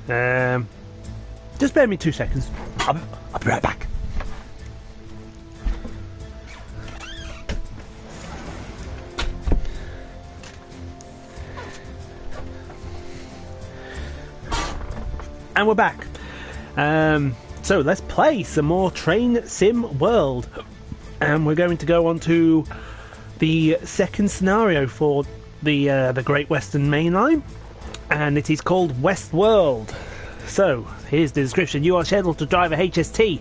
Just bear me 2 seconds. I'll be right back. And we're back. So let's play some more Train Sim World. And we're going to go on to the second scenario for the Great Western Main Line. And it is called West World. So, here's the description. You are scheduled to drive a HST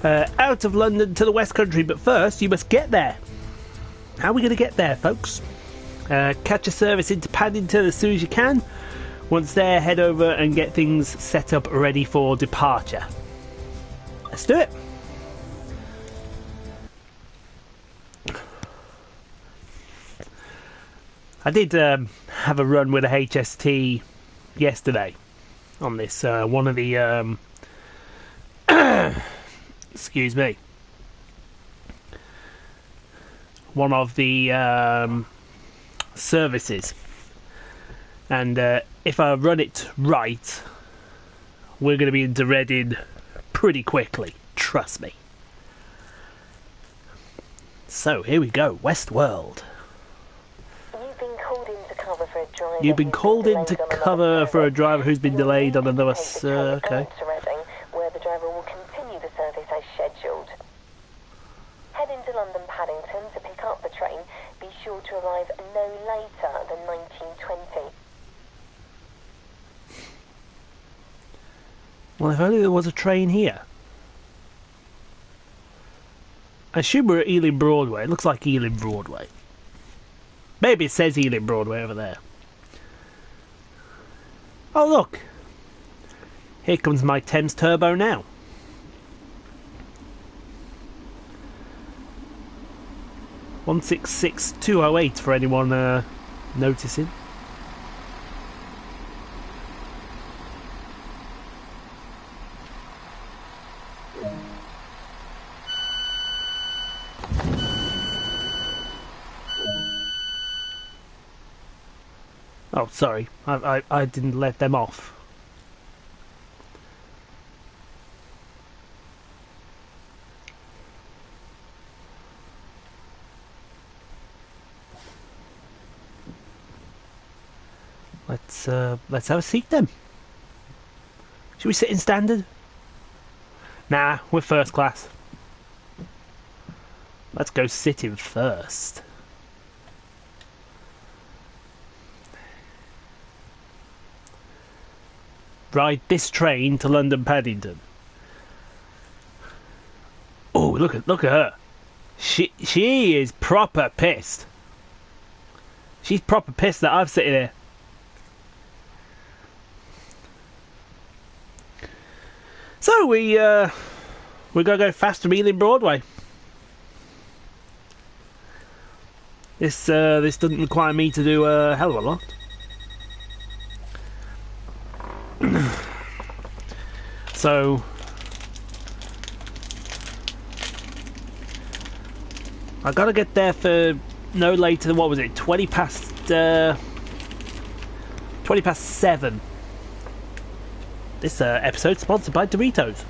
out of London to the West Country, but first you must get there. How are we going to get there, folks? Catch a service into Paddington as soon as you can. Once there, head over and get things set up ready for departure. Let's do it. I did have a run with a HST yesterday on this, one of the, excuse me, one of the services. And if I run it right, we're going to be into Reading pretty quickly. Trust me. So, here we go. Westworld. You've been called into cover for a driver who's been delayed on another... okay. Where the driver will continue the service as scheduled. Head into London Paddington to pick up the train. Be sure to arrive no later than 1920. Well, if only there was a train here. I assume we're at Ealing Broadway. It looks like Ealing Broadway. Maybe it says Ealing Broadway over there. Oh, look. Here comes my Thames Turbo now. (166,208) for anyone noticing. Oh, sorry. I didn't let them off. Let's have a seat then. Should we sit in standard? Nah, we're first class. Let's go sit in first. Ride this train to London Paddington. Oh, look at her. She is proper pissed. She's proper pissed that I'm sitting here. So we're gonna go fast from Ealing Broadway. This doesn't require me to do a hell of a lot. So I gotta get there for no later than, what was it, 20 past 7. This episode sponsored by Doritos.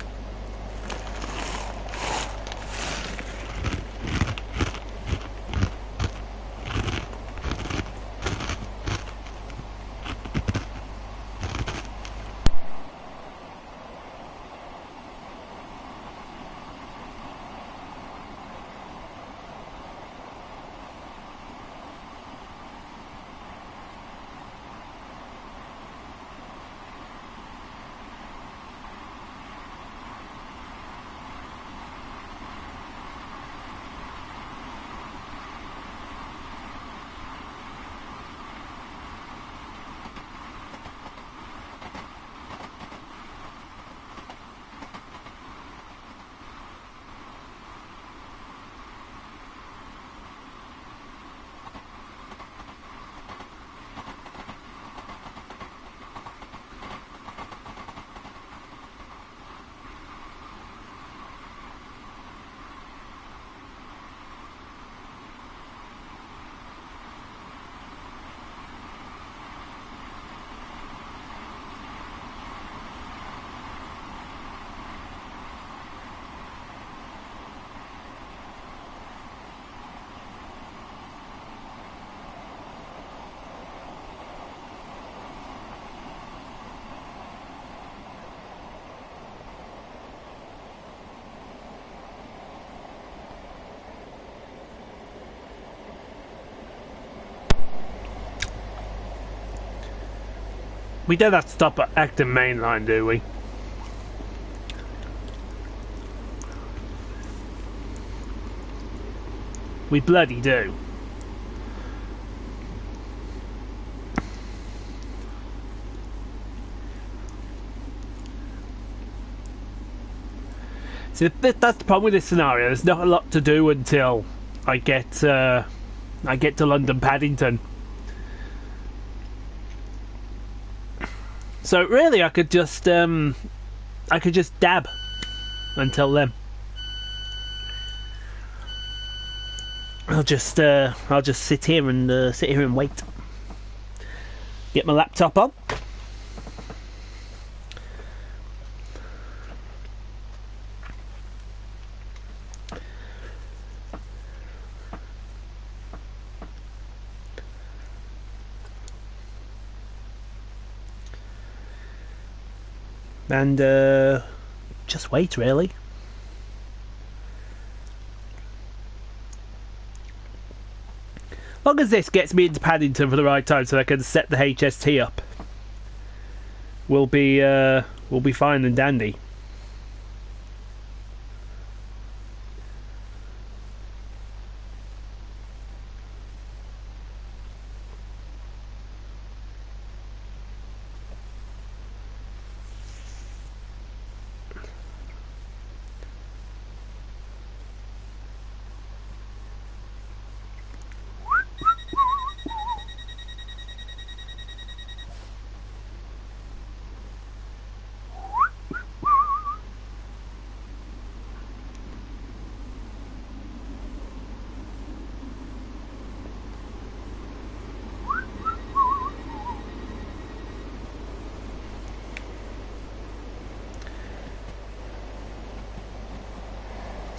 We don't have to stop at Acton Mainline, do we? We bloody do. See, that's the problem with this scenario. There's not a lot to do until I get to London Paddington. So really, I could just dab until then. I'll just sit here and wait. Get my laptop on. And just wait, really. Long as this gets me into Paddington for the right time, so I can set the HST up, we'll be fine and dandy.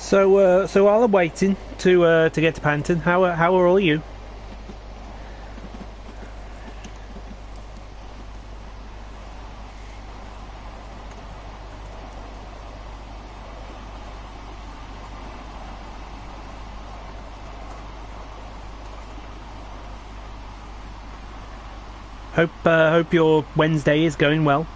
So while I'm waiting to get to Paddington, how are all you? Hope your Wednesday is going well.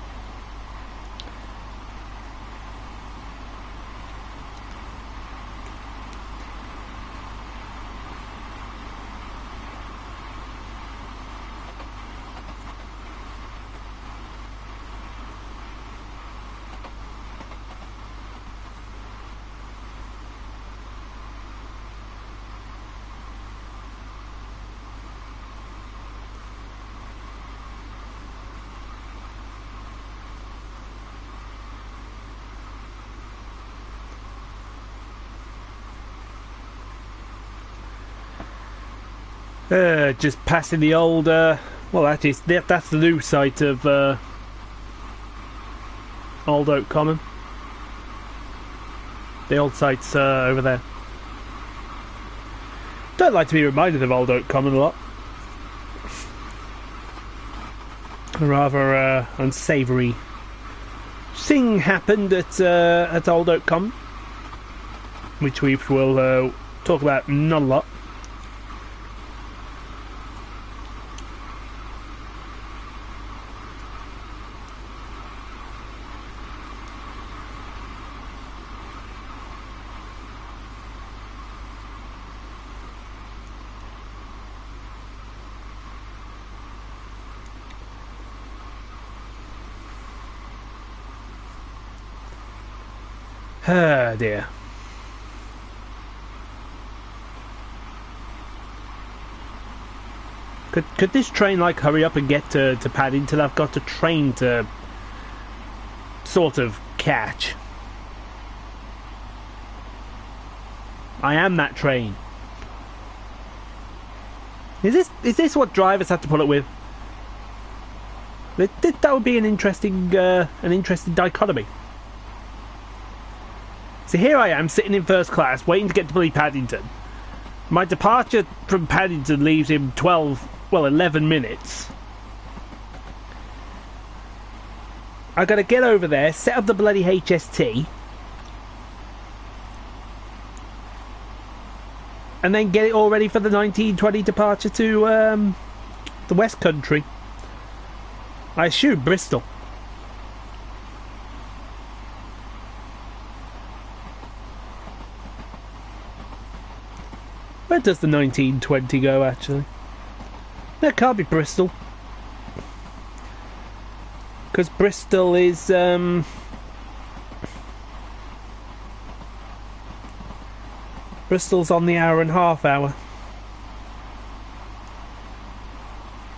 Just passing the old, well, that's the new site of Old Oak Common. The old site's over there. Don't like to be reminded of Old Oak Common a lot. A rather unsavoury thing happened at Old Oak Common, which we will talk about not a lot. Oh dear. Could this train like hurry up and get to Paddington? I've got a train to sort of catch. I am that train. Is this what drivers have to put up with? That would be an interesting dichotomy. So here I am, sitting in first class, waiting to get to bloody Paddington. My departure from Paddington leaves in 11 minutes. I've got to get over there, set up the bloody HST, and then get it all ready for the 1920 departure to the West Country. I assume Bristol. Where does the 1920 go, actually? That can't be Bristol. Because Bristol is, Bristol's on the hour.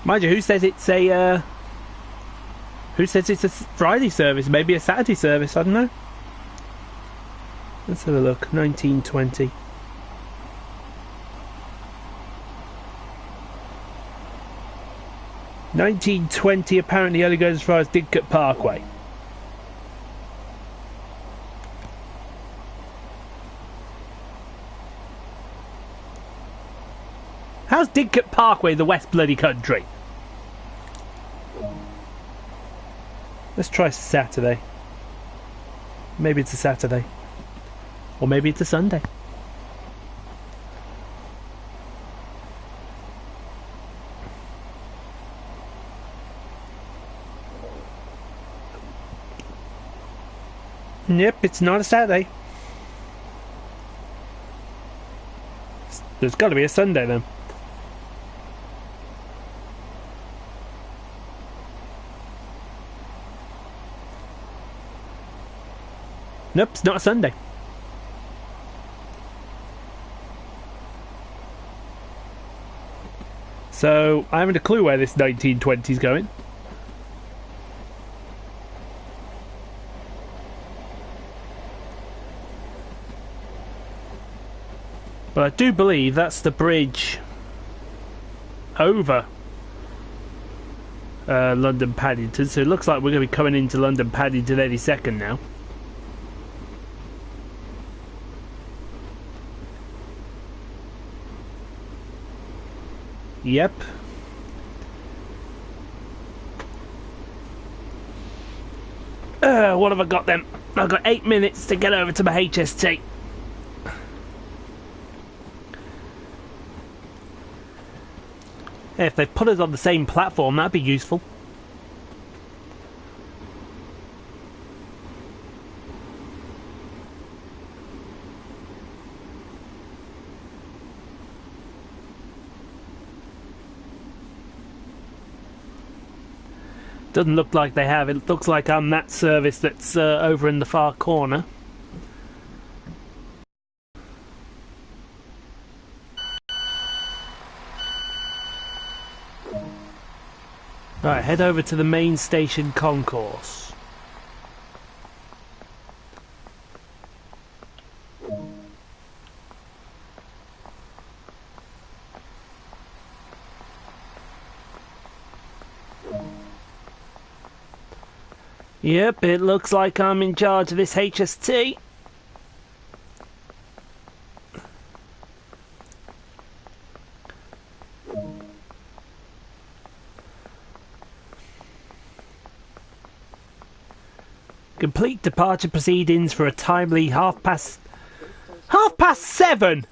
Mind you, who says it's a, who says it's a Friday service? Maybe a Saturday service, I don't know. Let's have a look. 1920. Apparently only goes as far as Didcot Parkway. How's Didcot Parkway the West bloody country? Let's try Saturday. Maybe it's a Saturday. Or maybe it's a Sunday. Yep, it's not a Saturday. There's got to be a Sunday then. Nope, it's not a Sunday. So, I haven't a clue where this 1920 is going. But I do believe that's the bridge over London Paddington, so it looks like we're going to be coming into London Paddington any second now. Yep. What have I got then? I've got 8 minutes to get over to my HST. If they put us on the same platform, that'd be useful. Doesn't look like they have. It looks like I'm that service that's over in the far corner. Right, head over to the main station concourse. Yep, it looks like I'm in charge of this HST. Complete departure proceedings for a timely half past 7.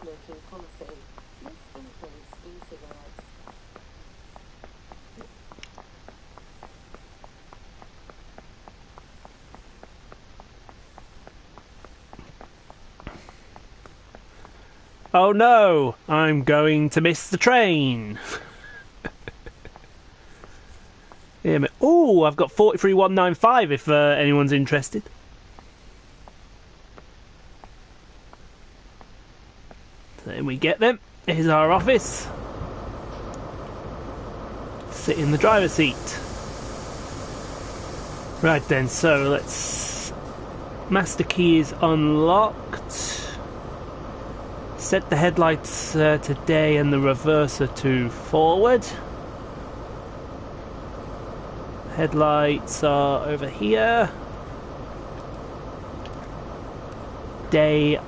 Oh no, I'm going to miss the train. Oh, I've got 43195 if anyone's interested. Then we get them. Here's our office. Sit in the driver's seat. Right then, so let's... Master key is unlocked. Set the headlights to day and the reverser to forward. Headlights are over here. Day.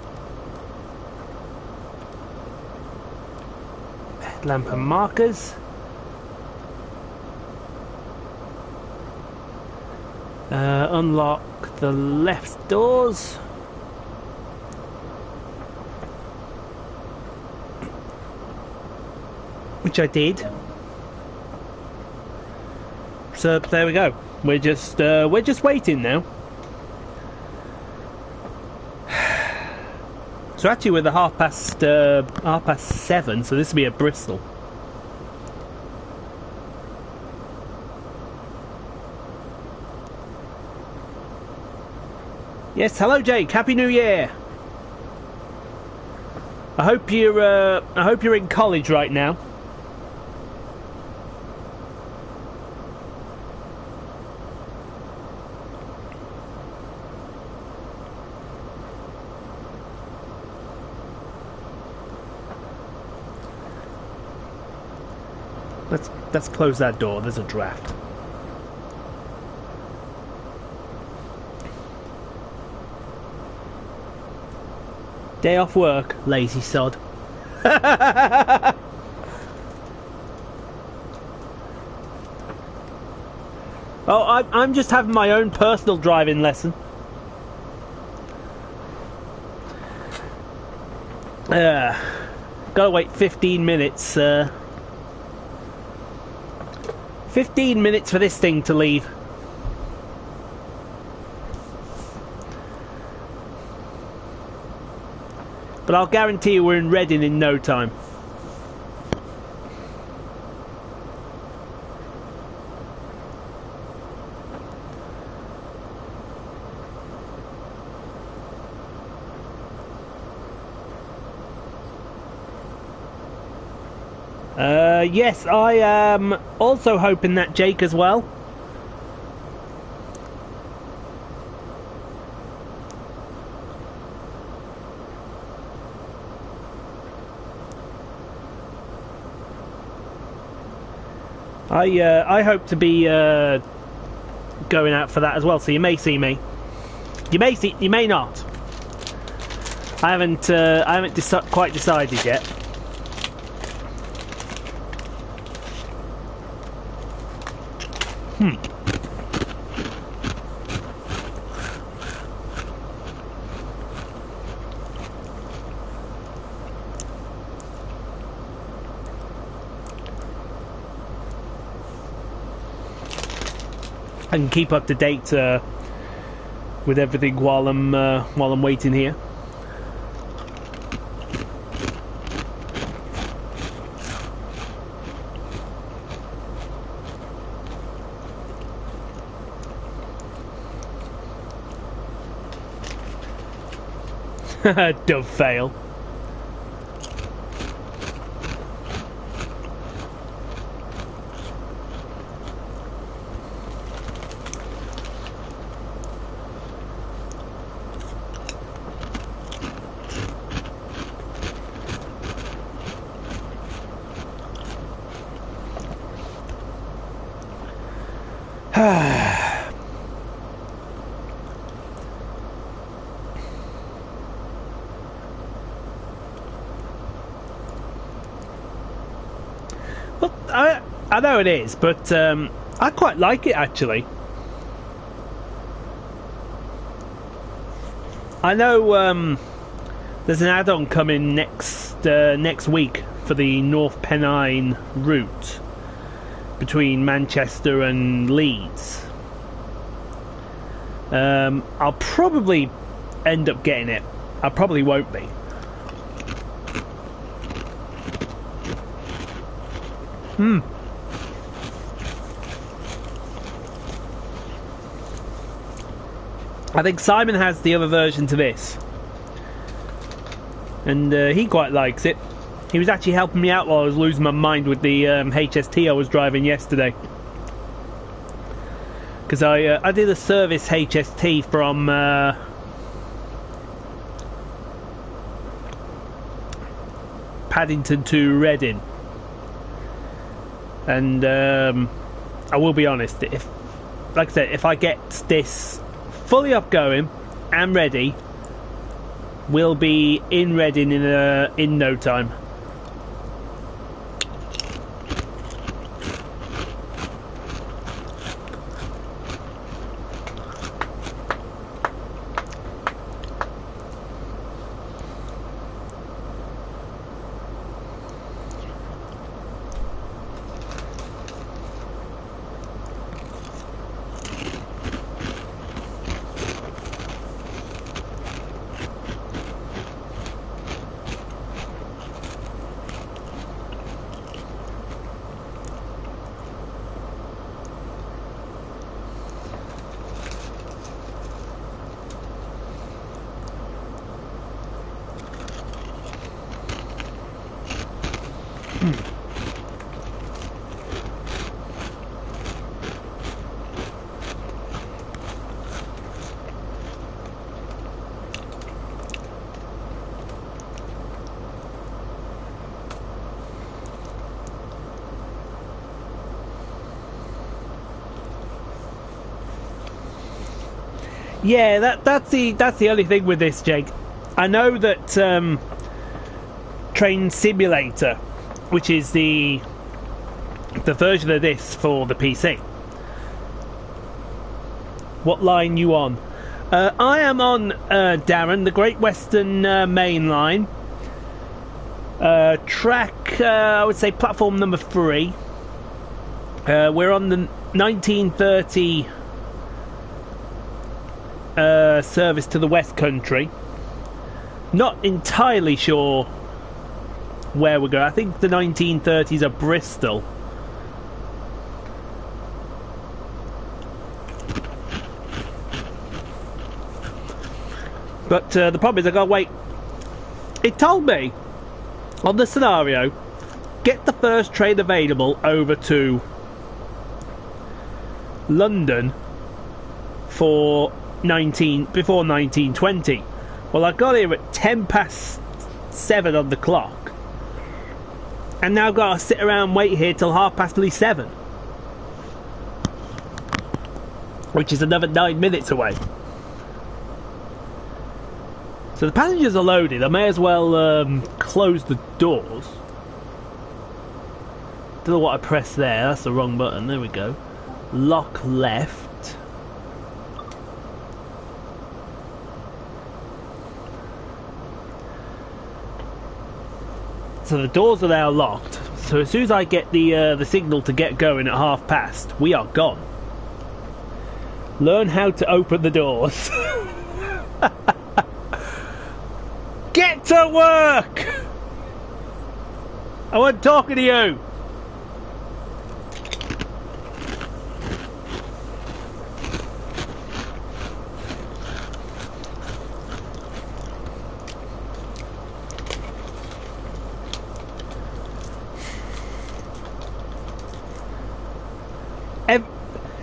Headlamp and markers. Unlock the left doors. Which I did. so there we go. We're just waiting now. So actually, we're the 7:30, so this will be at Bristol. Yes, hello Jake. Happy New Year. I hope you're in college right now. Let's close that door. There's a draft. Day off work, lazy sod. Oh, I'm just having my own personal driving lesson. Gotta wait 15 minutes. 15 minutes for this thing to leave. But I'll guarantee you we're in Reading in no time. Yes, I am also hoping that, Jake, as well. I hope to be going out for that as well, so you may see me. You may not. I haven't quite decided yet. I can keep up to date with everything while I'm waiting here. Don't fail. Well, I know it is, but I quite like it actually. I know there's an add-on coming next week for the North Pennine route between Manchester and Leeds. I'll probably end up getting it. I probably won't be. I think Simon has the other version to this, and he quite likes it. He was actually helping me out while I was losing my mind with the HST I was driving yesterday, because I did a service HST from Paddington to Reading, and I will be honest, like I said, if I get this fully up going and ready, we'll be in Reading in no time. Yeah, that's the only thing with this, Jake. I know that Train Simulator, which is the version of this for the PC. What line you on? I am on Darren, the Great Western Main Line. Track, I would say platform number 3. We're on the 1930 service to the West Country. Not entirely sure where we're going. I think the 1930s are Bristol. But the problem is I gotta wait. It told me on the scenario, get the first train available over to London before 1920. Well, I got here at 7:10 on the clock, and now I've got to sit around and wait here till 7:30, which is another 9 minutes away. So the passengers are loaded. I may as well close the doors. Don't know what I pressed there. That's the wrong button. There we go. Lock left. So the doors are now locked. So as soon as I get the signal to get going at past, we are gone. Learn how to open the doors. Get to work! I wasn't talking to you.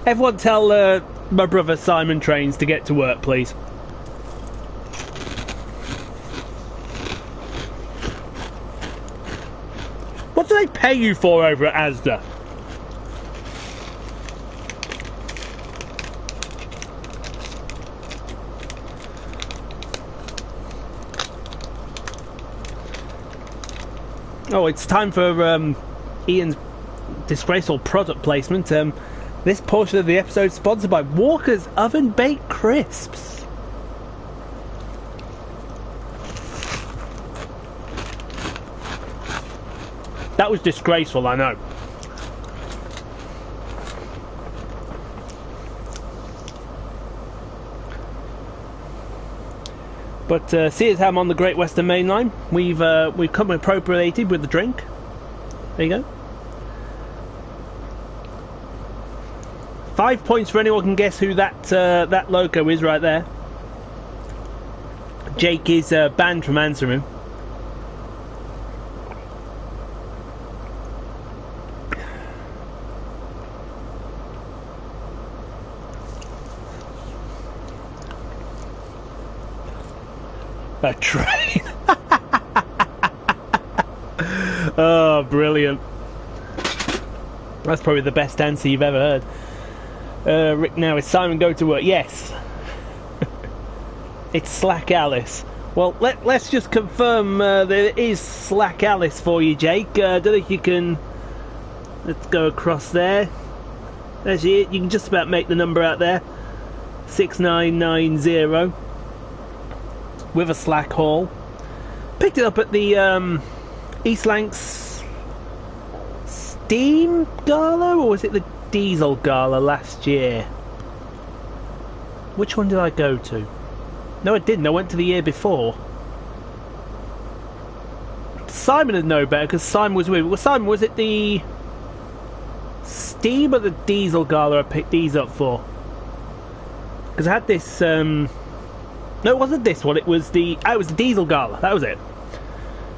Everyone tell my brother Simon Trains to get to work, please. What do they pay you for over at Asda? Oh, it's time for Ian's disgraceful product placement. This portion of the episode is sponsored by Walker's Oven Baked Crisps. That was disgraceful, I know. But see as how I'm on the Great Western Main Line. We've come appropriated with the drink. There you go. 5 points for anyone who can guess who that loco is right there. Jake is banned from answering. A train. Oh, brilliant. That's probably the best answer you've ever heard. Rick, now is Simon go to work? Yes. It's Slack Alice. Well, let's just confirm that it is Slack Alice for you, Jake. I don't think you can... Let's go across there. There's it. You can just about make the number out there. 6990. With a Slack haul. Picked it up at the East Lancs Steam Gala, or was it the Diesel Gala last year? Which one did I go to? No, I didn't. I went to the year before. Simon would know better because Simon was with me. Well, Simon, was it the Steam or the Diesel Gala I picked these up for? Because I had this... No, it wasn't this one. It was the Diesel Gala. That was it.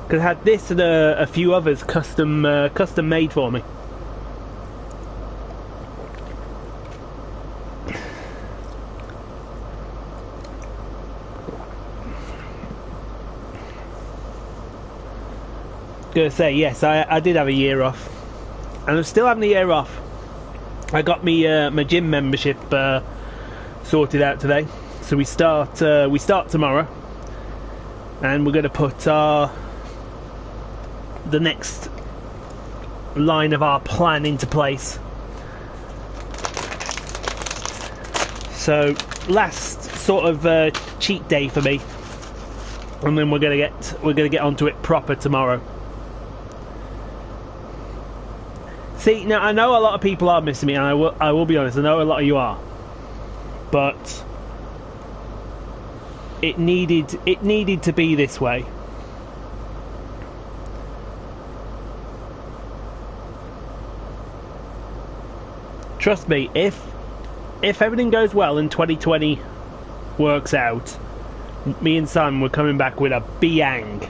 Because I had this and a few others custom made for me. Gonna say yes, I did have a year off, and I'm still having a year off. I got me my gym membership sorted out today, So we start tomorrow, and we're going to put the next line of our plan into place. So last sort of cheat day for me, and then we're gonna get onto it proper tomorrow. See, now I know a lot of people are missing me, and I will be honest, I know a lot of you are, but it needed to be this way. Trust me, if everything goes well and 2020 works out, me and Simon were coming back with a bang.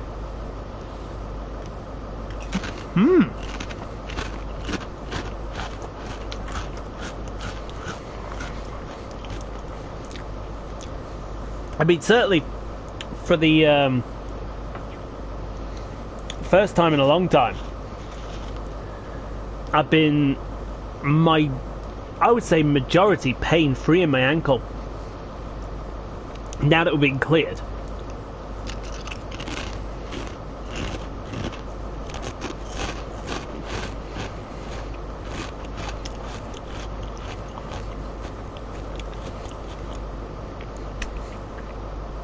I mean, certainly for the first time in a long time, I've been I would say majority pain-free in my ankle. Now that we've been cleared.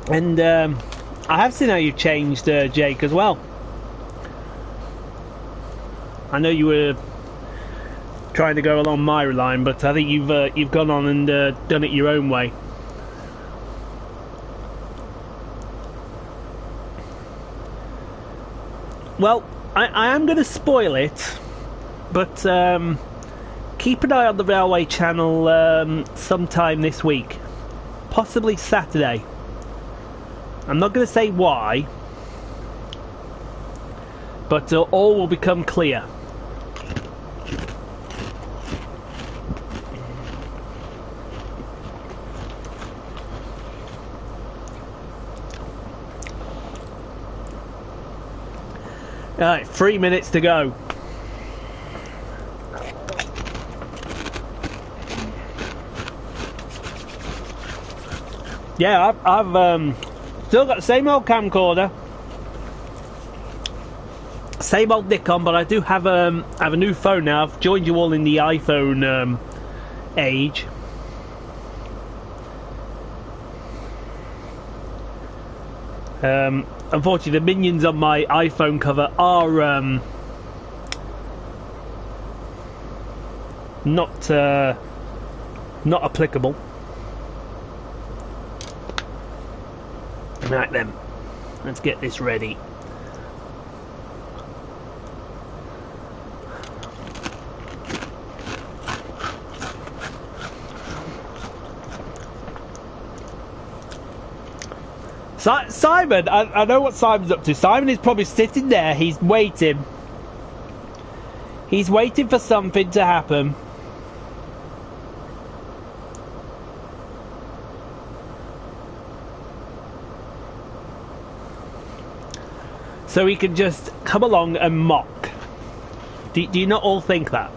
And I have seen how you've changed, Jake, as well. I know you were trying to go along my line, but I think you've gone on and done it your own way. Well, I am going to spoil it, but keep an eye on the Railway Channel sometime this week, possibly Saturday. I'm not going to say why, but all will become clear. Alright, 3 minutes to go. Yeah, I've still got the same old camcorder, same old Nikon, but I do have a new phone now. I've joined you all in the iPhone age. Unfortunately, the minions on my iPhone cover are not applicable. Right then, let's get this ready. Simon, I know what Simon's up to. Simon is probably sitting there, he's waiting. He's waiting for something to happen. So he can just come along and mock. Do you not all think that?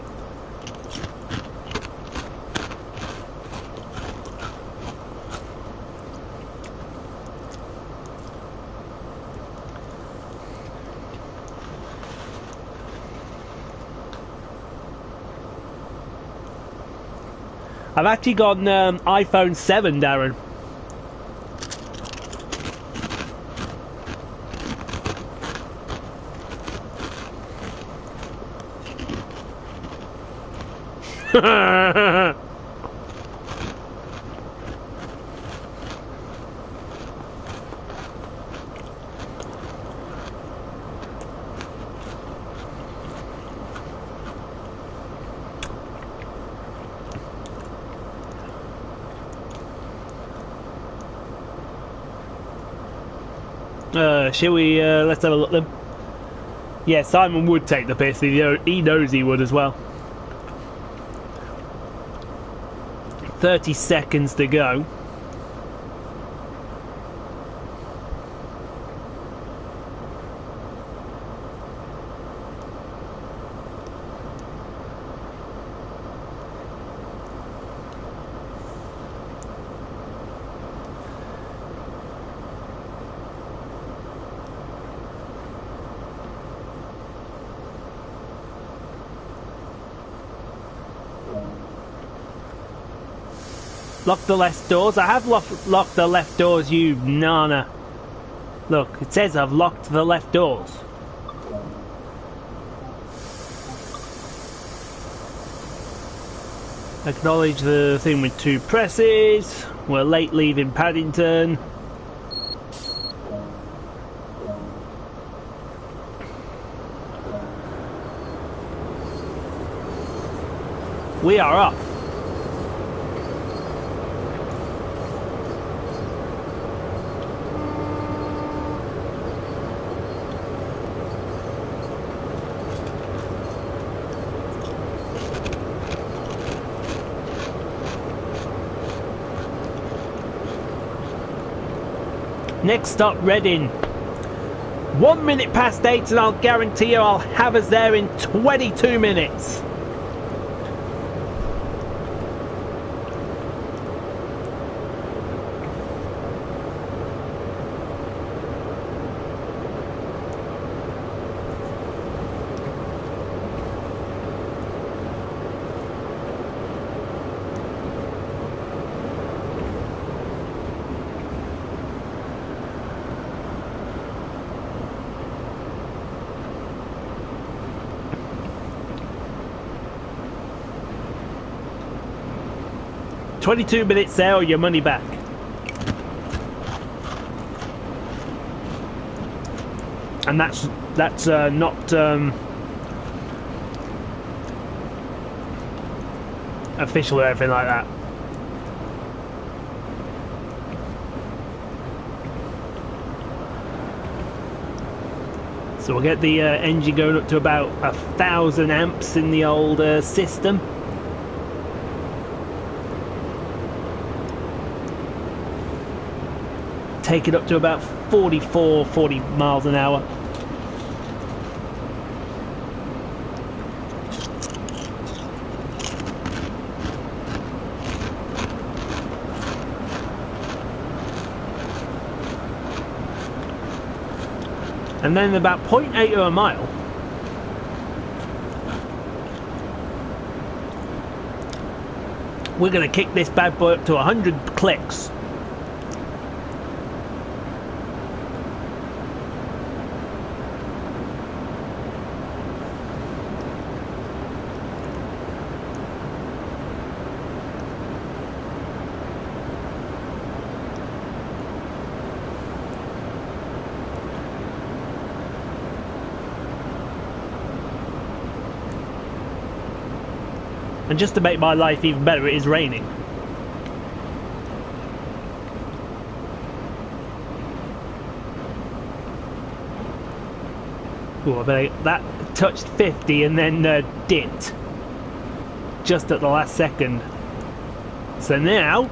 I've actually got an iPhone 7, Darren. Shall we, let's have a look then. Yeah, Simon would take the piss, he knows he would as well. 30 seconds to go. Lock the left doors. I have locked the left doors, you nana. Look, it says I've locked the left doors. Acknowledge the thing with 2 presses. We're late leaving Paddington. We are off. Next stop, Reading. 1 minute past 8 and I'll guarantee you I'll have us there in 22 minutes. "22 minutes there or your money back." And that's not official or anything like that. So we'll get the engine going up to about 1,000 amps in the old system. Take it up to about 40 miles an hour. And then about 0.8 of a mile, we're going to kick this bad boy up to 100 clicks. And just to make my life even better, it is raining. Ooh, I bet that touched 50 and then dipped just at the last second. So now,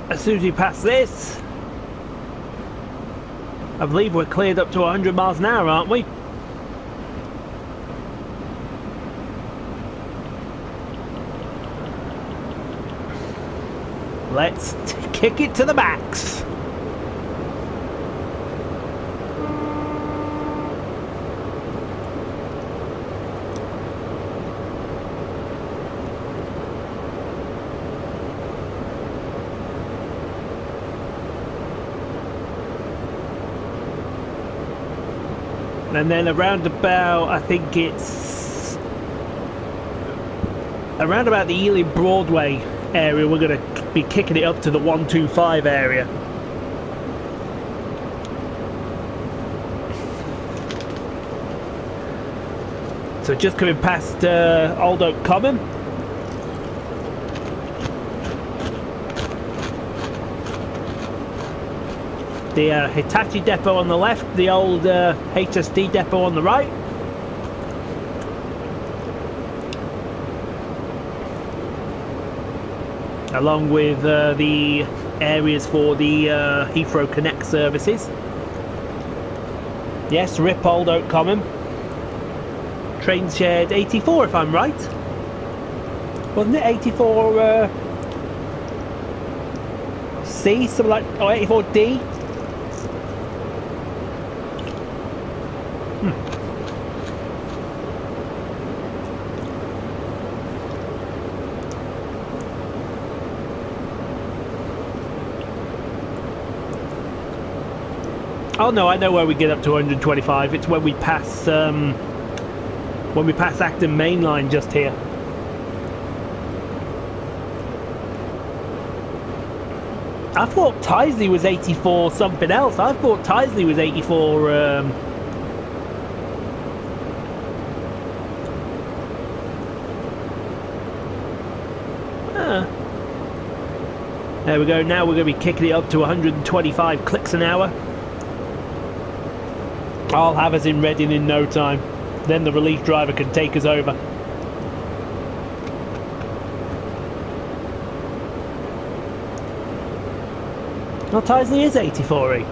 as soon as we pass this, I believe we're cleared up to 100 miles an hour, aren't we? Let's kick it to the max. And then around about, I think it's around about the Ealing Broadway area, we're going to be kicking it up to the 125 area. So just coming past Old Oak Common. The Hitachi depot on the left, the old HSD depot on the right. Along with the areas for the Heathrow Connect services. Yes, RIP Old Oak Common. Train shed 84 if I'm right. Wasn't it 84 C, something like, or 84 D? Oh no, I know where we get up to 125. It's when we pass Acton Main Line just here. I thought Tyseley was 84 something else. I thought Tyseley was 84. There we go. Now we're going to be kicking it up to 125 clicks an hour. I'll have us in Reading in no time. Then the relief driver can take us over. Well, Tyseley is 84E.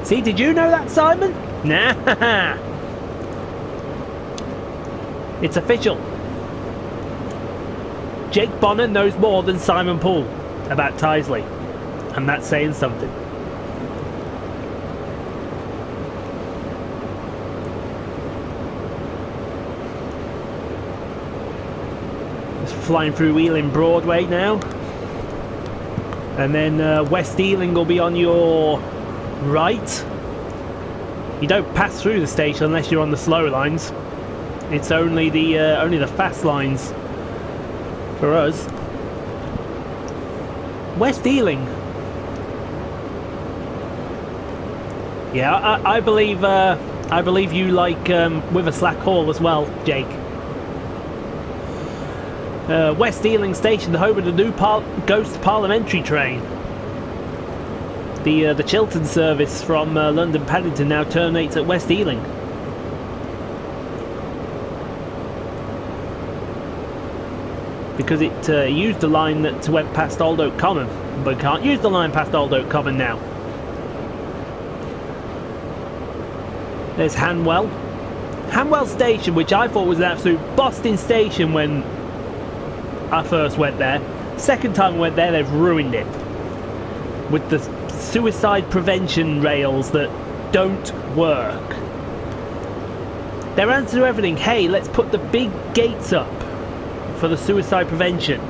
See, did you know that, Simon? Nah. It's official. Jake Bonner knows more than Simon Poole about Tyseley. And that's saying something. Just flying through Ealing Broadway now. And then West Ealing will be on your right. You don't pass through the station unless you're on the slow lines. It's only the fast lines for us. West Ealing. Yeah, I believe you like Witherslack Hall as well, Jake. West Ealing Station, the home of the new Ghost Parliamentary train. The Chiltern service from London Paddington now terminates at West Ealing. Because it used the line that went past Old Oak Common, but can't use the line past Old Oak Common now. There's Hanwell. Hanwell Station, which I thought was an absolute Boston station when I first went there. Second time I went there, they've ruined it with the suicide prevention rails that don't work. Their answer to everything: hey, let's put the big gates up for the suicide prevention.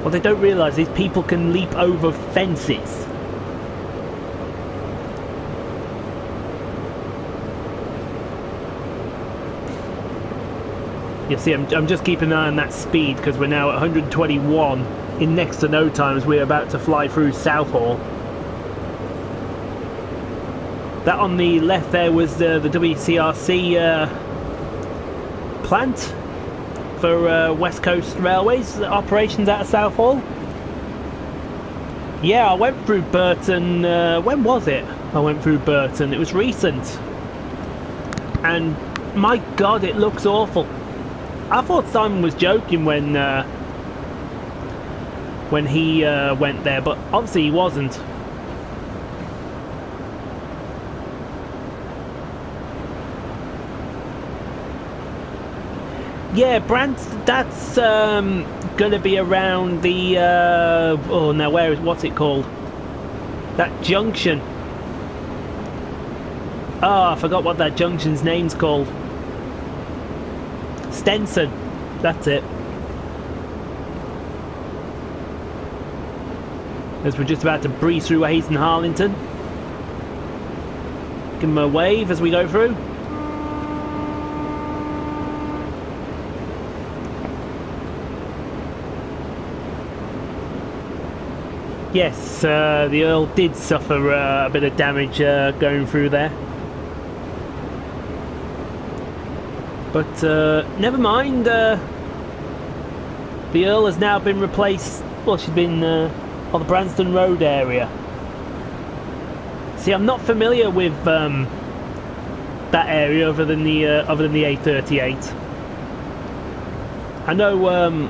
What they don't realise is people can leap over fences. You see, I'm just keeping an eye on that speed because we're now at 121 in next to no time as we're about to fly through Southall. That on the left there was the WCRC plant for West Coast Railways operations out of Southall. Yeah, I went through Burton. When was it? I went through Burton. It was recent. And my God, it looks awful. I thought Simon was joking when he went there, but obviously he wasn't. Yeah, that's gonna be around the oh now what's it called? That junction. Oh, I forgot what that junction's name's called. Stenson, that's it. As we're just about to breeze through Hayes and Harlington. Give them a wave as we go through. Yes, the Earl did suffer a bit of damage going through there. But never mind, the Earl has now been replaced. Well, she's been on the Branston Road area. See, I'm not familiar with that area other than the A38. I know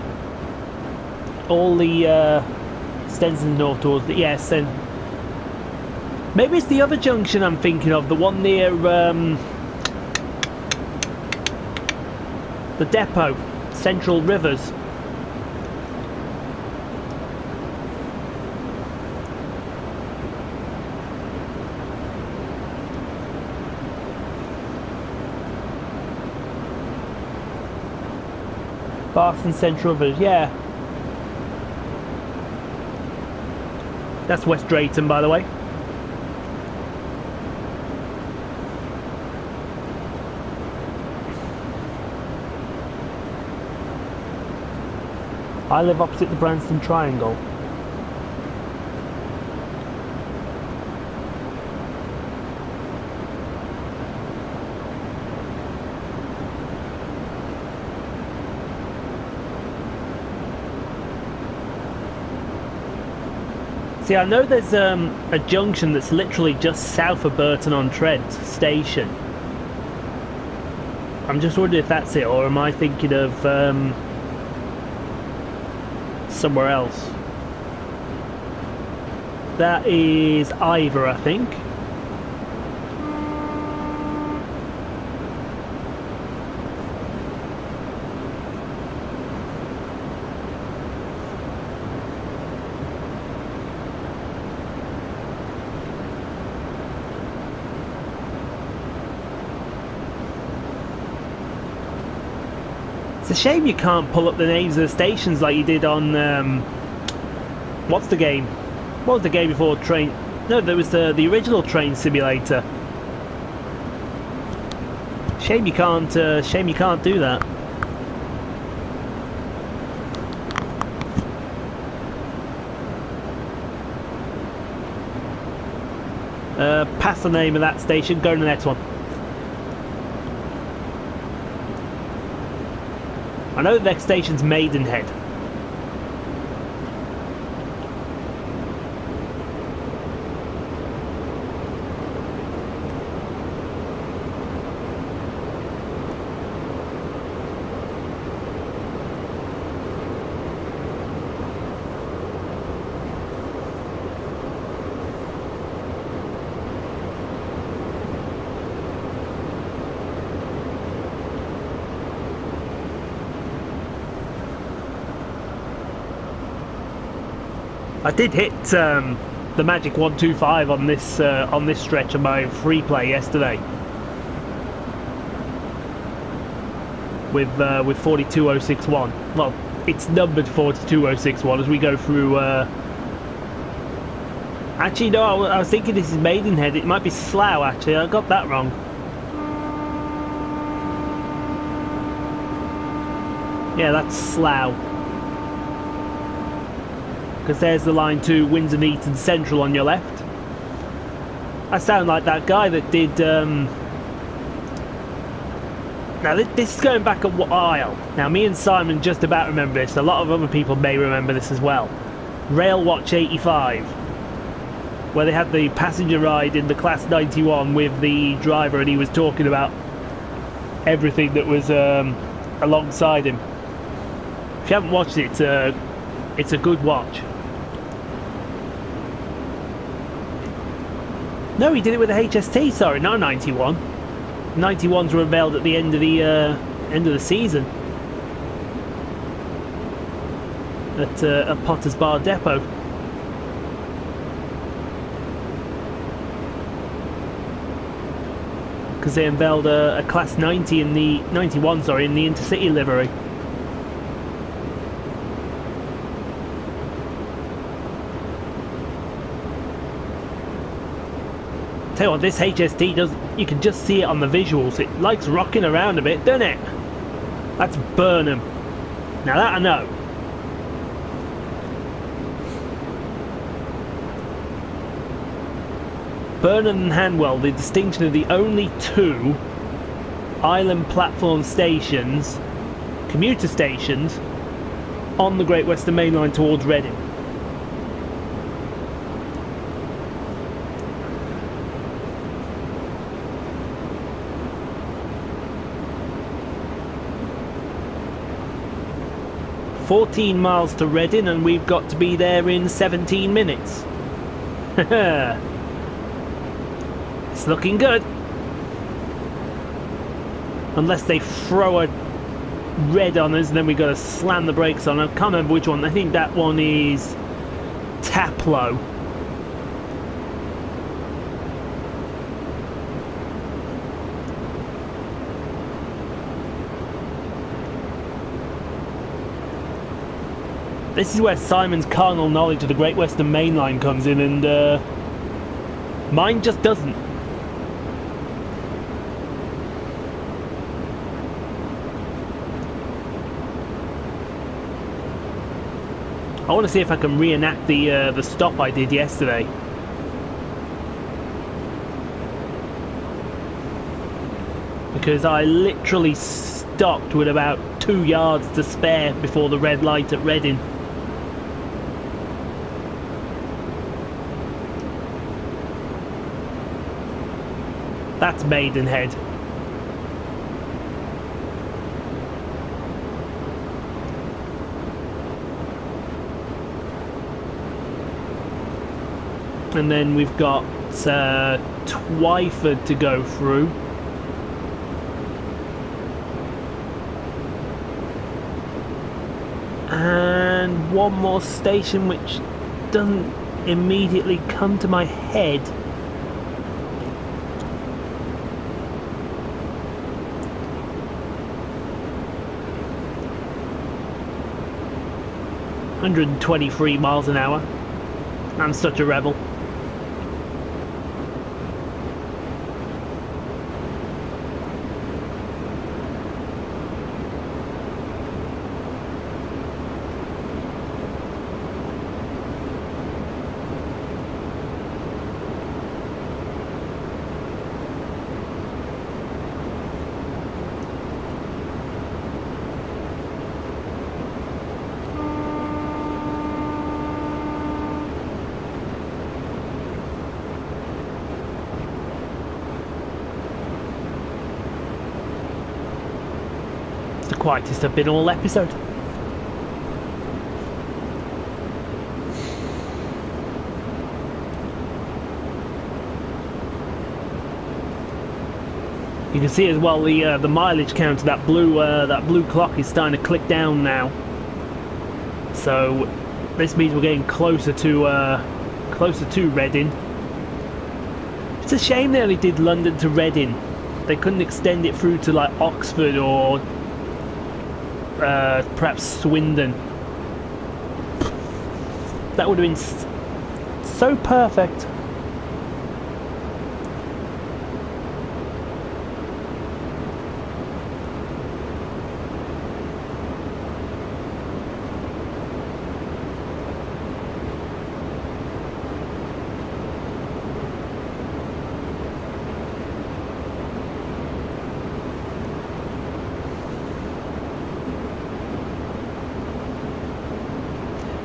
all the Stenson north towards the and maybe it's the other junction I'm thinking of, the one near the depot, Central Rivers. Barston Central Rivers, yeah. That's West Drayton, by the way. I live opposite the Branston Triangle. See, I know there's a junction that's literally just south of Burton-on-Trent station. I'm just wondering if that's it, or am I thinking of somewhere else? That is Ivor, I think. It's a shame you can't pull up the names of the stations like you did on what's the game? What was the game before Train? No, there was the original Train Simulator. Shame you can't. Shame you can't do that. Pass the name of that station. Go to the next one. I know the next station's Maidenhead. I did hit the magic 125 on this stretch of my free play yesterday with 42061. Well, it's numbered 42061 as we go through. Actually, no, I was thinking this is Maidenhead. It might be Slough. Actually, I got that wrong. Yeah, that's Slough. Because there's the line to Windsor Neaton Central on your left. I sound like that guy that did... Now, this is going back a while. Now, me and Simon just about remember this. A lot of other people may remember this as well. Rail Watch 85. Where they had the passenger ride in the Class 91 with the driver, and he was talking about everything that was alongside him. If you haven't watched it, it's a good watch. No, he did it with a HST. Sorry, not a 91. 91s were unveiled at the end of the season at Potter's Bar Depot. Because they unveiled a Class 90 in the 91, sorry, in the Intercity livery. Tell you what, this HST does, you can just see it on the visuals. It likes rocking around a bit, doesn't it? That's Burnham. Now that I know. Burnham and Hanwell, the distinction of the only two island platform stations, commuter stations, on the Great Western Main Line towards Reading. "14 miles to Reading, and we've got to be there in 17 minutes. It's looking good. Unless they throw a red on us, and then we've got to slam the brakes on. I can't remember which one. I think that one is Taplow. This is where Simon's carnal knowledge of the Great Western Main Line comes in, and mine just doesn't. I want to see if I can reenact the stop I did yesterday. Because I literally stopped with about 2 yards to spare before the red light at Reading. That's Maidenhead. And then we've got Twyford to go through. And one more station which doesn't immediately come to my head. ...123 miles an hour. I'm such a rebel. The quietest I've been all episode. You can see as well the mileage counter, that blue clock is starting to click down now. So this means we're getting closer to Reading. It's a shame they only did London to Reading. They couldn't extend it through to like Oxford or perhaps Swindon. That would have been so perfect.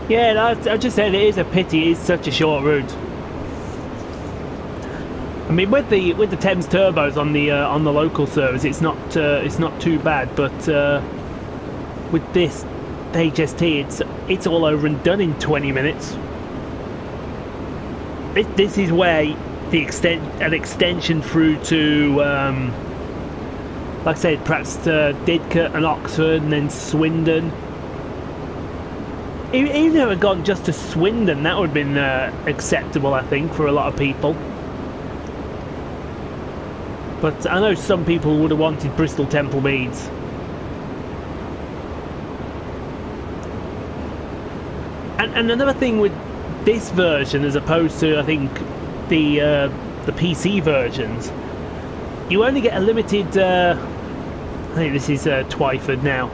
Yeah, no, I just said it is a pity. It's such a short route. I mean, with the Thames turbos on the local service, it's not too bad. But with this HST, it's all over and done in 20 minutes. This is where an extension through to, like I said, perhaps Didcot and Oxford, and then Swindon. Even if it had gone just to Swindon, that would have been acceptable, I think, for a lot of people. But I know some people would have wanted Bristol Temple Meads. And another thing with this version, as opposed to, I think, the PC versions, you only get a limited... I think this is Twyford now.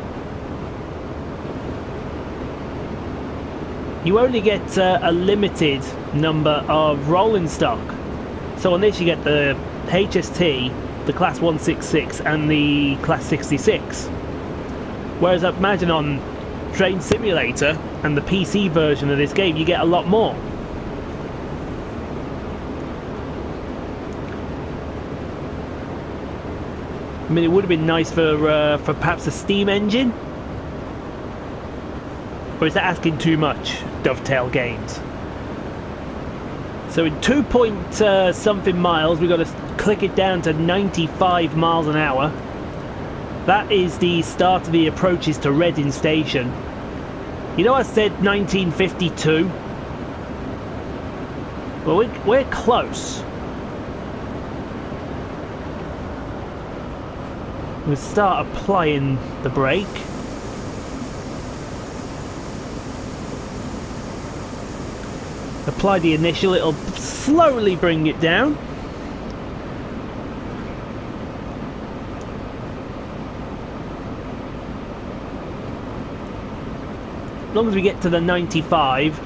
You only get a limited number of rolling stock. So on this you get the HST, the Class 166 and the Class 66. Whereas I imagine on Train Simulator and the PC version of this game you get a lot more. I mean, it would have been nice for perhaps a steam engine. Or is that asking too much, Dovetail Games? So in 2 point something miles, we've got to click it down to 95 miles an hour. That is the start of the approaches to Reading Station. You know I said 1952? Well, we're close. We'll start applying the brake. Apply the initial, it'll slowly bring it down. As long as we get to the 95.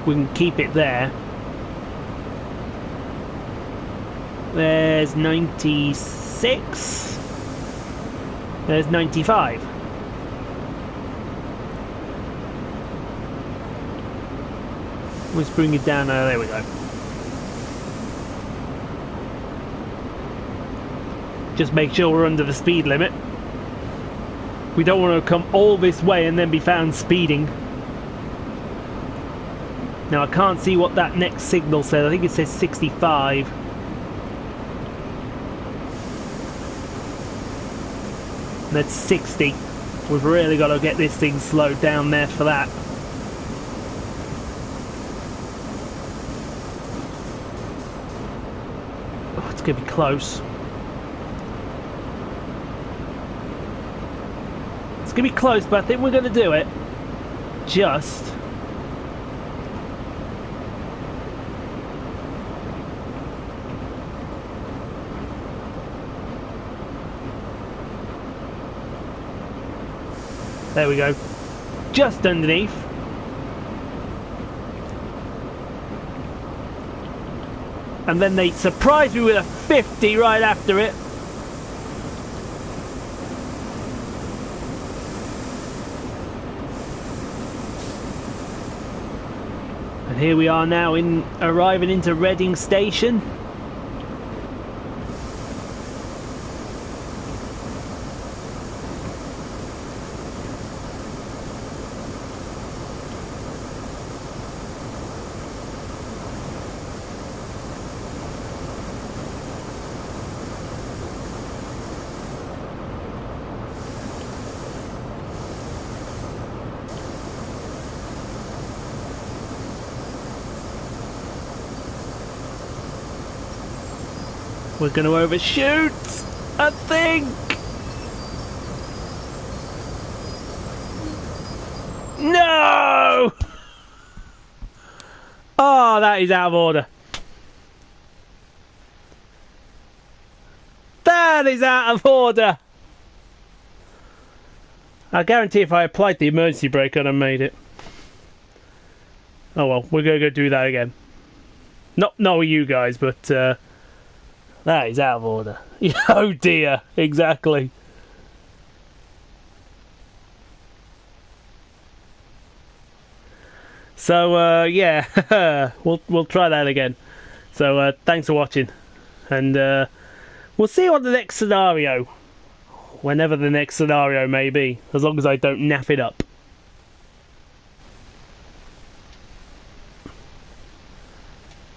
We can keep it there. There's 96. There's 95. Let's bring it down. There we go. Just make sure we're under the speed limit. We don't want to come all this way and then be found speeding. Now I can't see what that next signal says. I think it says 65. That's 60. We've really got to get this thing slowed down there for that. Oh, it's going to be close. It's going to be close, but I think we're going to do it. Just... There we go. Just underneath. And then they surprised me with a 50 right after it. And here we are now arriving into Reading Station. We're going to overshoot, I think. No! Oh, that is out of order. That is out of order. I guarantee if I applied the emergency brake, I'd have made it. Oh well, we're going to go do that again. Not with you guys, but... that is out of order. Oh dear, exactly. So yeah, we'll try that again. So thanks for watching, and we'll see you on the next scenario, whenever the next scenario may be, as long as I don't naff it up.